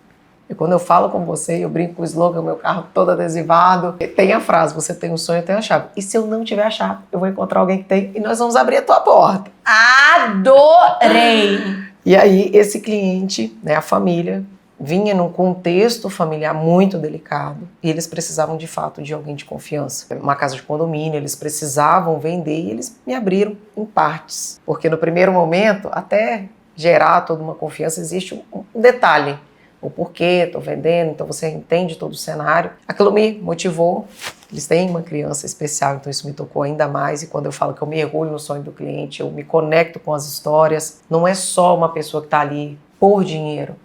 E quando eu falo com você, eu brinco com o slogan, meu carro todo adesivado. Tem a frase, você tem um sonho, eu tenho a chave. E se eu não tiver a chave, eu vou encontrar alguém que tem e nós vamos abrir a tua porta. Adorei! E aí, esse cliente, né, a família, vinha num contexto familiar muito delicado e eles precisavam de fato de alguém de confiança. Uma casa de condomínio, eles precisavam vender e eles me abriram em partes. Porque no primeiro momento, até gerar toda uma confiança, existe um detalhe. O porquê, estou vendendo, então você entende todo o cenário. Aquilo me motivou. Eles têm uma criança especial, então isso me tocou ainda mais. E quando eu falo que eu mergulho no sonho do cliente, eu me conecto com as histórias. Não é só uma pessoa que está ali por dinheiro.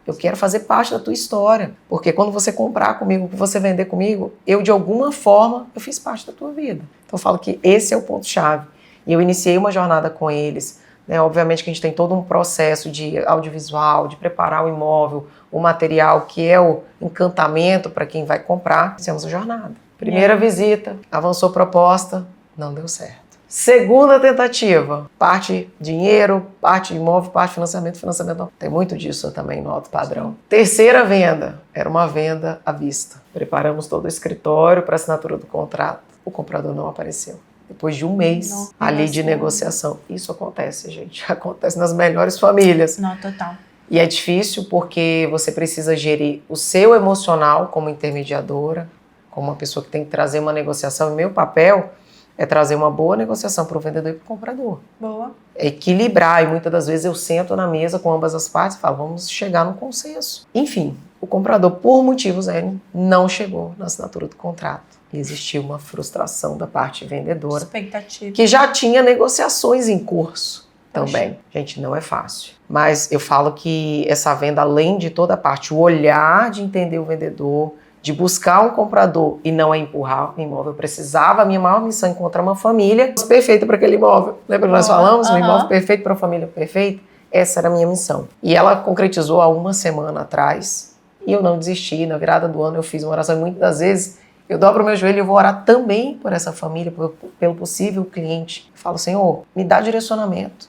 Eu quero fazer parte da tua história. Porque quando você comprar comigo, que você vender comigo, eu de alguma forma, eu fiz parte da tua vida. Então eu falo que esse é o ponto-chave. E eu iniciei uma jornada com eles. Obviamente que a gente tem todo um processo de audiovisual, de preparar o imóvel, o material que é o encantamento para quem vai comprar. Fizemos a jornada. Primeira visita, avançou proposta, não deu certo. Segunda tentativa, parte dinheiro, parte imóvel, parte financiamento não. Tem muito disso também no alto padrão. Terceira venda, era uma venda à vista. Preparamos todo o escritório para assinatura do contrato. O comprador não apareceu. Depois de um mês ali de negociação. Isso acontece, gente. Acontece nas melhores famílias. Não, total. E é difícil porque você precisa gerir o seu emocional como intermediadora, como uma pessoa que tem que trazer uma negociação. E meu papel é trazer uma boa negociação para o vendedor e para o comprador. Boa. É equilibrar. E muitas das vezes eu sento na mesa com ambas as partes e falo, vamos chegar num consenso. Enfim, o comprador, por motivos N, não chegou na assinatura do contrato. E existiu uma frustração da parte vendedora. Expectativa. Que já tinha negociações em curso também. Gente, não é fácil. Mas eu falo que essa venda, além de toda a parte, o olhar de entender o vendedor, de buscar um comprador e não é empurrar o imóvel. Eu precisava, a minha maior missão é encontrar uma família perfeita para aquele imóvel. Lembra que nós falamos? Um imóvel perfeito para uma família perfeita? Essa era a minha missão. E ela concretizou há uma semana atrás. E eu não desisti. Na virada do ano eu fiz uma oração. E muitas das vezes eu dobro o meu joelho e eu vou orar também por essa família, pelo possível cliente. Eu falo, Senhor, me dá direcionamento.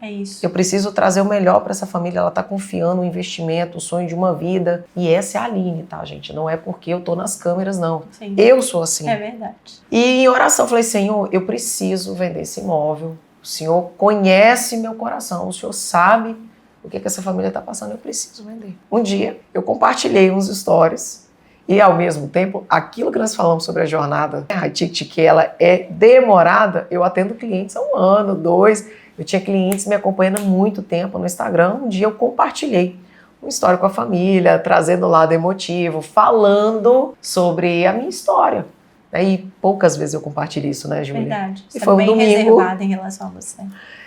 É isso. Eu preciso trazer o melhor para essa família. Ela está confiando no investimento, o sonho de uma vida. E essa é a Aline, tá, gente? Não é porque eu tô nas câmeras, não. Sim. Eu sou assim. É verdade. E em oração eu falei, Senhor, eu preciso vender esse imóvel. O Senhor conhece meu coração. O Senhor sabe o que essa família está passando. Eu preciso vender. Um dia eu compartilhei uns stories. E, ao mesmo tempo, aquilo que nós falamos sobre a jornada, a Ticket, que ela é demorada, eu atendo clientes há 1 ano, 2. Eu tinha clientes me acompanhando há muito tempo no Instagram. Um dia eu compartilhei uma história com a família, trazendo o lado emotivo, falando sobre a minha história. E poucas vezes eu compartilhei isso, né, Júlia? Verdade. E foi um bem domingo. reservada em relação a você.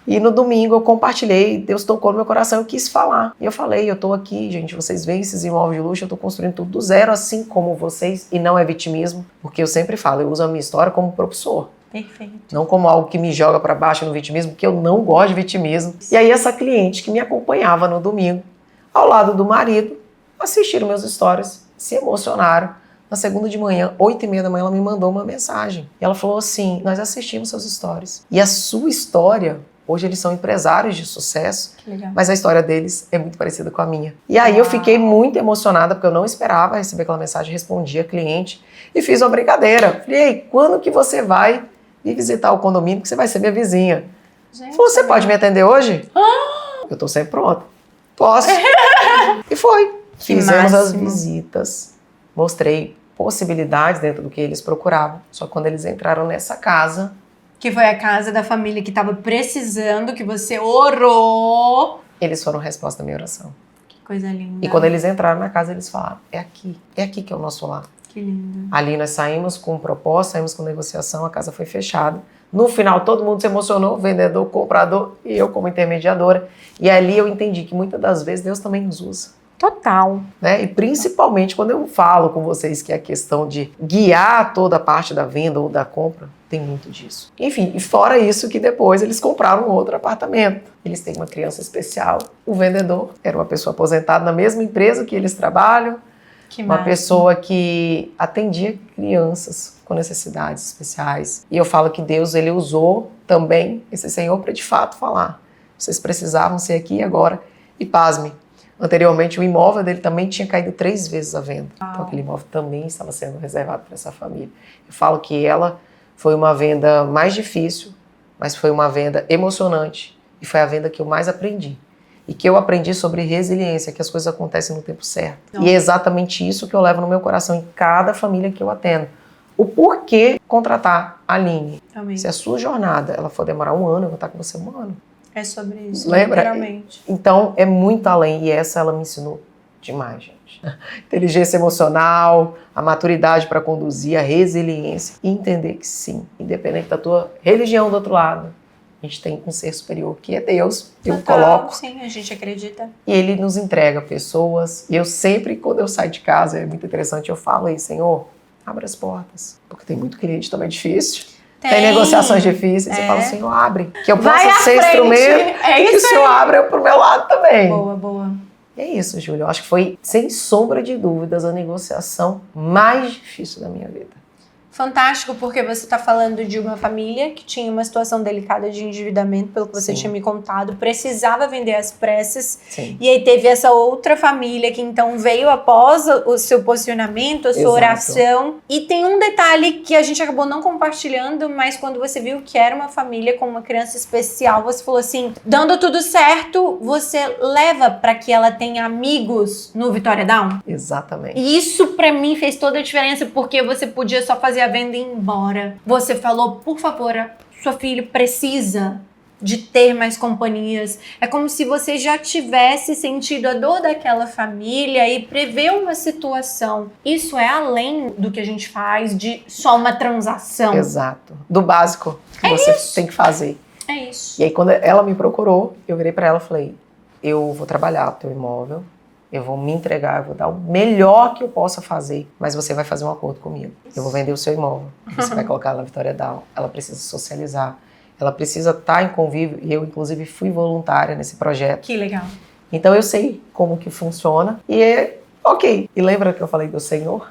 E no domingo eu compartilhei, Deus tocou no meu coração, eu quis falar. E eu falei, eu tô aqui, gente, vocês veem esses imóveis de luxo, eu tô construindo tudo do zero, assim como vocês, e não é vitimismo, porque eu sempre falo, eu uso a minha história como propulsor. Perfeito. Não como algo que me joga para baixo no vitimismo, porque eu não gosto de vitimismo. E aí essa cliente que me acompanhava no domingo, ao lado do marido, assistiram meus stories, se emocionaram. Na segunda de manhã, 8h30 da manhã, ela me mandou uma mensagem. E ela falou assim, nós assistimos seus stories. E a sua história, hoje eles são empresários de sucesso, Que legal. mas a história deles é muito parecida com a minha. E aí eu fiquei muito emocionada, porque eu não esperava receber aquela mensagem, respondi a cliente e fiz uma brincadeira. Falei, ei, quando que você vai me visitar o condomínio, que você vai ser minha vizinha? Gente, Você pode me atender hoje? Eu tô sempre pronta. Posso. E foi. Fizemos as visitas, mostrei possibilidades dentro do que eles procuravam. Só que quando eles entraram nessa casa... Que foi a casa da família que estava precisando, que você orou. Eles foram a resposta da minha oração. Que coisa linda. E quando eles entraram na casa, eles falaram, é aqui que é o nosso lar. Que lindo. Ali nós saímos com proposta, saímos com negociação, a casa foi fechada. No final, todo mundo se emocionou, vendedor, comprador e eu como intermediadora. E ali eu entendi que muitas das vezes Deus também nos usa. Total. Né? E principalmente quando eu falo com vocês que é a questão de guiar toda a parte da venda ou da compra, tem muito disso. Enfim, e fora isso que depois eles compraram outro apartamento. Eles têm uma criança especial. O vendedor era uma pessoa aposentada na mesma empresa que eles trabalham. Uma pessoa que atendia crianças com necessidades especiais. E eu falo que Deus, ele usou também esse Senhor para de fato falar. Vocês precisavam ser aqui e agora. E pasme, anteriormente o imóvel dele também tinha caído 3 vezes à venda. Então aquele imóvel também estava sendo reservado para essa família. Eu falo que ela foi uma venda mais difícil, mas foi uma venda emocionante. E foi a venda que eu mais aprendi. e que eu aprendi sobre resiliência, que as coisas acontecem no tempo certo. Não. E é exatamente isso que eu levo no meu coração em cada família que eu atendo. O porquê contratar a Aline. Amém. Se a sua jornada ela for demorar 1 ano, eu vou estar com você 1 ano. É sobre isso, Lembra? literalmente. Então, é muito além. E essa ela me ensinou demais, gente. Inteligência emocional, a maturidade para conduzir, a resiliência. E entender que sim, independente da tua religião do outro lado, a gente tem um ser superior, que é Deus. Eu coloco. Sim, a gente acredita. E Ele nos entrega pessoas. E eu sempre, quando eu saio de casa, é muito interessante, eu falo aí, Senhor, abre as portas. Porque tem muito cliente também difícil. Tem negociações difíceis. Eu falo, Senhor, abre. Que eu possa ser instrumento e que o Senhor abra pro meu lado também. Boa, boa. É isso, Júlia. Eu acho que foi, sem sombra de dúvidas, a negociação mais difícil da minha vida. Fantástico, porque você está falando de uma família que tinha uma situação delicada de endividamento, pelo que você Sim. tinha me contado, precisava vender às pressas. Sim. E aí teve essa outra família que então veio após o seu posicionamento, a sua Exato. oração. E tem um detalhe que a gente acabou não compartilhando, mas quando você viu que era uma família com uma criança especial, você falou assim, dando tudo certo, você leva para que ela tenha amigos no Vitória Down? Exatamente. E isso pra mim fez toda a diferença, porque você podia só fazer a venda e ir embora. Você falou, por favor, sua filha precisa de ter mais companhias. É como se você já tivesse sentido a dor daquela família e prever uma situação. Isso é além do que a gente faz de só uma transação. Exato. Do básico que você tem que fazer. É isso. E aí, quando ela me procurou, eu virei pra ela e falei, eu vou trabalhar o teu imóvel, eu vou me entregar, eu vou dar o melhor que eu possa fazer, mas você vai fazer um acordo comigo. Eu vou vender o seu imóvel, você vai colocar ela na Vitória Down, ela precisa socializar, ela precisa estar em convívio, e eu, inclusive, fui voluntária nesse projeto. Que legal. Então, eu sei como que funciona, e é ok. E lembra que eu falei do Senhor?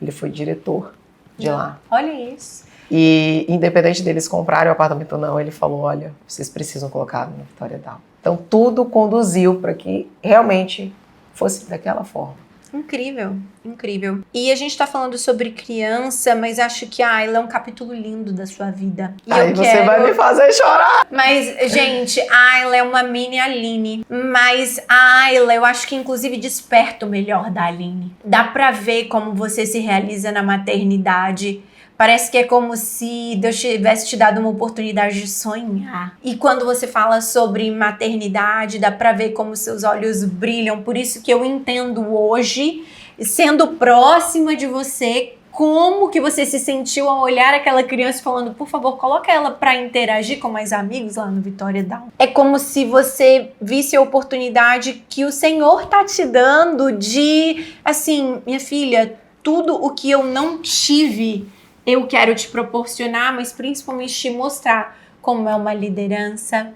Ele foi diretor de lá. Olha isso. E, independente deles comprarem o apartamento ou não, ele falou, olha, vocês precisam colocar na Vitória Down. Então, tudo conduziu para que realmente fosse daquela forma. Incrível, incrível. E a gente tá falando sobre criança, mas acho que a Ayla é um capítulo lindo da sua vida. E aí você vai me fazer chorar. Mas, gente, a Ayla é uma mini Aline. Mas a Ayla, eu acho que inclusive desperta o melhor da Aline. Dá pra ver como você se realiza na maternidade. Parece que é como se Deus tivesse te dado uma oportunidade de sonhar. E quando você fala sobre maternidade, dá pra ver como seus olhos brilham. Por isso que eu entendo hoje, sendo próxima de você, como que você se sentiu ao olhar aquela criança falando, por favor, coloca ela pra interagir com mais amigos lá no Vitória Down. É como se você visse a oportunidade que o Senhor tá te dando de, assim, minha filha, tudo o que eu não tive, eu quero te proporcionar, mas principalmente te mostrar como é uma liderança,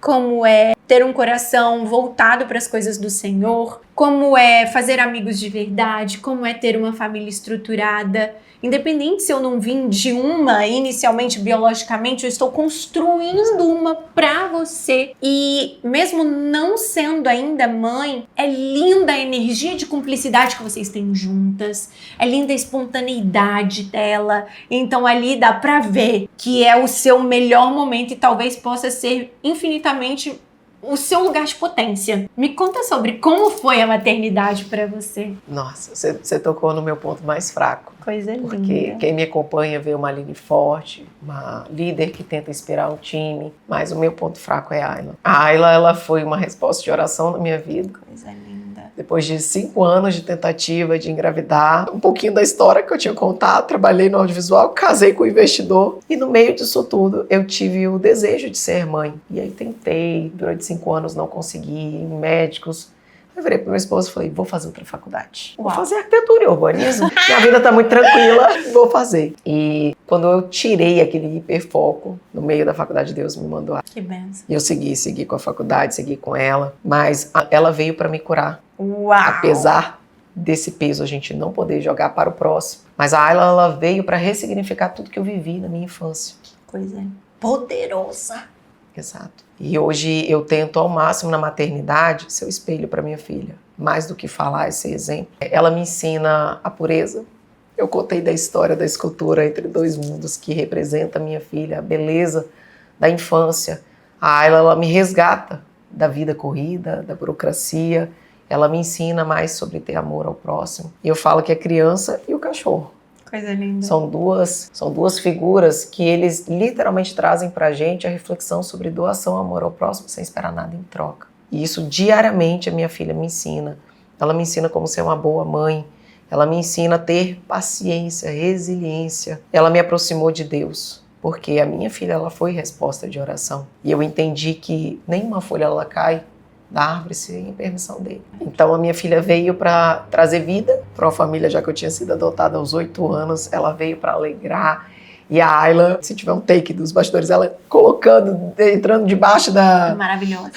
como é ter um coração voltado para as coisas do Senhor, como é fazer amigos de verdade, como é ter uma família estruturada. Independente se eu não vim de uma inicialmente biologicamente, eu estou construindo uma para você. E mesmo não sendo ainda mãe, é linda a energia de cumplicidade que vocês têm juntas, é linda a espontaneidade dela. Então ali dá para ver que é o seu melhor momento e talvez possa ser infinitamente o seu lugar de potência. Me conta sobre como foi a maternidade para você. Nossa, você tocou no meu ponto mais fraco. Coisa linda. Porque quem me acompanha vê uma Aline forte, uma líder que tenta inspirar um time, mas o meu ponto fraco é a Ayla. A Ayla, ela foi uma resposta de oração na minha vida. Coisa linda. Depois de 5 anos de tentativa de engravidar, um pouquinho da história que eu tinha contado, trabalhei no audiovisual, casei com o investidor e no meio disso tudo eu tive o desejo de ser mãe. E aí tentei, durante 5 anos não consegui, médicos. Eu virei para meu esposo e falei, vou fazer outra faculdade. Vou fazer arquitetura e urbanismo. Minha vida tá muito tranquila, vou fazer. E quando eu tirei aquele hiperfoco, no meio da faculdade, Deus me mandou. Que benção. E eu segui com a faculdade, segui com ela. Mas ela veio para me curar. Uau! Apesar desse peso a gente não poder jogar para o próximo. Mas a Ayla, ela veio para ressignificar tudo que eu vivi na minha infância. Que coisa poderosa. Exato. E hoje eu tento ao máximo na maternidade ser o espelho para minha filha. Mais do que falar, esse exemplo. Ela me ensina a pureza. Eu contei da história da escultura Entre Dois Mundos, que representa a minha filha, a beleza da infância. A Ayla, ela me resgata da vida corrida, da burocracia. Ela me ensina mais sobre ter amor ao próximo. E eu falo que é criança e o cachorro. Coisa linda. São duas figuras que eles literalmente trazem pra gente a reflexão sobre doação, amor ao próximo, sem esperar nada em troca. E isso diariamente a minha filha me ensina. Ela me ensina como ser uma boa mãe. Ela me ensina a ter paciência, resiliência. Ela me aproximou de Deus, porque a minha filha ela foi resposta de oração. E eu entendi que nenhuma folha ela cai da árvore sem permissão dele. Então a minha filha veio para trazer vida para uma família, já que eu tinha sido adotada aos 8 anos, ela veio para alegrar. E a Ayla, se tiver um take dos bastidores, ela colocando, entrando debaixo da... É maravilhosa.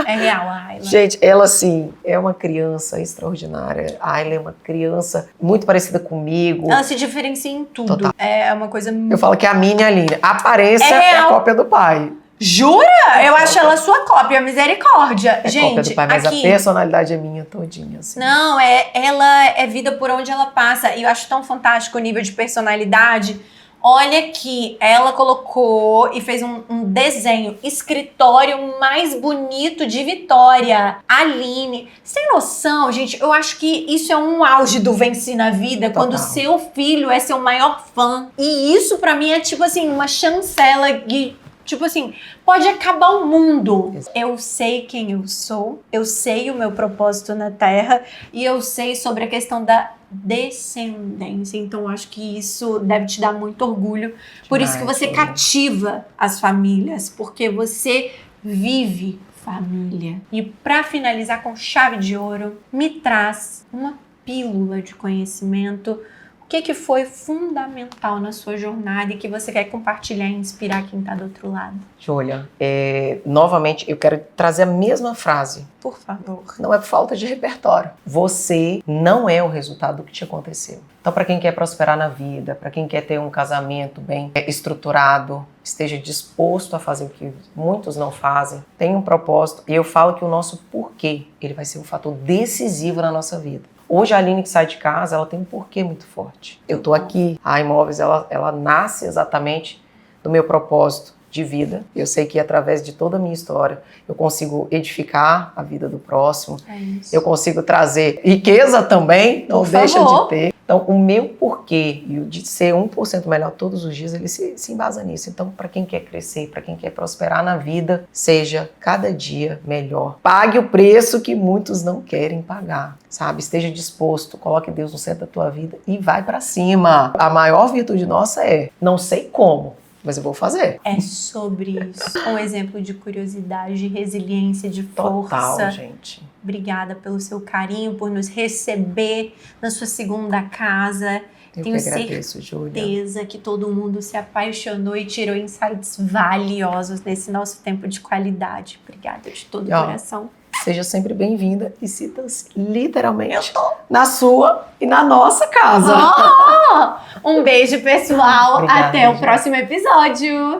É real a Ayla. Gente, ela assim, é uma criança extraordinária. A Ayla é uma criança muito parecida comigo. Ela se diferencia em tudo. Total. É uma coisa... Eu falo que a minha linha, a aparência é a cópia do pai. Jura? Eu acho ela sua cópia, misericórdia. É Gente, cópia do pai, mas aqui... a personalidade é minha todinha, assim. Não, ela é vida por onde ela passa. E eu acho tão fantástico o nível de personalidade. Olha aqui, ela colocou e fez um desenho, escritório mais bonito de Vitória. Aline, você tem noção, gente? Eu acho que isso é um auge do vencer na vida, Total. quando seu filho é seu maior fã. E isso pra mim é tipo assim, uma chancela de... Tipo assim, pode acabar o mundo. Eu sei quem eu sou, eu sei o meu propósito na Terra e eu sei sobre a questão da descendência. Então, acho que isso deve te dar muito orgulho. Por isso que você cativa as famílias, porque você vive família. E para finalizar com chave de ouro, me traz uma pílula de conhecimento. O que foi fundamental na sua jornada e que você quer compartilhar e inspirar quem está do outro lado? Júlia, novamente eu quero trazer a mesma frase. Por favor. Não é por falta de repertório. Você não é o resultado do que te aconteceu. Então, para quem quer prosperar na vida, para quem quer ter um casamento bem estruturado, esteja disposto a fazer o que muitos não fazem, tem um propósito. E eu falo que o nosso porquê, ele vai ser um fator decisivo na nossa vida. Hoje a Aline que sai de casa, ela tem um porquê muito forte. Eu tô aqui, a Imóveis, ela nasce exatamente do meu propósito de vida. Eu sei que através de toda a minha história, eu consigo edificar a vida do próximo. É isso. Eu consigo trazer riqueza também, não deixa de ter. Então, o meu porquê e o de ser 1% melhor todos os dias, ele se embasa nisso. Então, para quem quer crescer, para quem quer prosperar na vida, seja cada dia melhor. Pague o preço que muitos não querem pagar, sabe? Esteja disposto, coloque Deus no centro da tua vida e vai para cima. A maior virtude nossa é, não sei como, mas eu vou fazer. É sobre isso. Um exemplo de curiosidade, de resiliência, de força. Total, gente. Obrigada pelo seu carinho, por nos receber na sua segunda casa. Tenho certeza que todo mundo se apaixonou e tirou insights valiosos nesse nosso tempo de qualidade. Obrigada de todo o coração. Seja sempre bem-vinda e sinta-se literalmente na sua e na nossa casa. Um beijo, pessoal. Obrigada, Até o gente. próximo episódio.